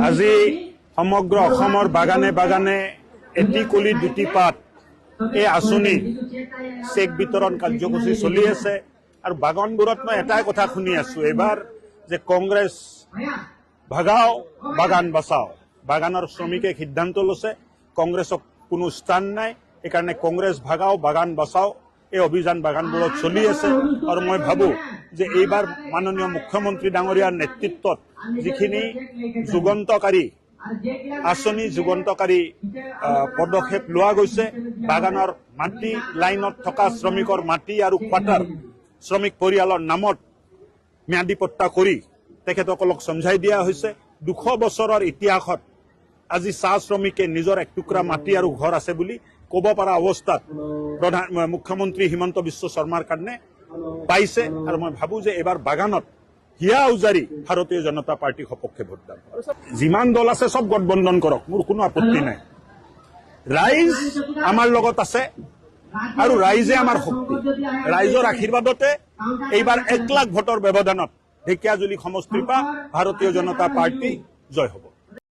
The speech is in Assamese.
আজি সমগ্ৰ অসমৰ বাগানে বাগানে এটি কলি দুটি পাত এই আঁচনি চেক বিতৰণ কাৰ্যসূচী চলি আছে আৰু বাগানবোৰত মই এটাই কথা শুনি আছো এবাৰ যে কংগ্ৰেছ ভাগাও বাগান বাঁচাও বাগানৰ শ্ৰমিকে সিদ্ধান্ত লৈছে কংগ্ৰেছক কোনো স্থান নাই এইকাৰণে কংগ্ৰেছ ভাগাও বাগান বাঁচাও এই অভিযান বাগানবোৰত চলি আছে আৰু মই ভাবো যে এইবাৰ মাননীয় মুখ্যমন্ত্ৰী ডাঙৰীয়াৰ নেতৃত্বত যিখিনি যুগান্তকাৰী আঁচনি যুগান্তকাৰী পদক্ষেপ লোৱা গৈছে বাগানৰ মাটি লাইনত থকা শ্ৰমিকৰ মাটি আৰু কোৱাটাৰ শ্ৰমিক পৰিয়ালৰ নামত ম্যাদী পট্টা কৰি তেখেতসকলক সমঝাই দিয়া হৈছে 200 বছৰৰ ইতিহাসত আজি চাহ শ্ৰমিকে নিজৰ এক টুকুৰা মাটি আৰু ঘৰ আছে বুলি ক'ব পৰা অৱস্থাত মুখ্যমন্ত্ৰী হিমন্ত বিশ্ব শৰ্মাৰ কাৰণে পাইছে আৰু মই ভাবো যে এবাৰ বাগানত হিয়া উজাৰি ভাৰতীয় জনতা পাৰ্টিৰ সপক্ষে ভোটদান যিমান দল আছে সব গঠবন্ধন কৰক মোৰ কোনো আপত্তি নাই ৰাইজ আমাৰ লগত আছে আৰু ৰাইজে আমাৰ শক্তি ৰাইজৰ আশীৰ্বাদতে এইবাৰ 1 লাখ ভোটৰ ব্যৱধানত ঢেকিয়াজুলি সমষ্টিৰ পৰা ভাৰতীয় জনতা পাৰ্টি জয় হ'ব।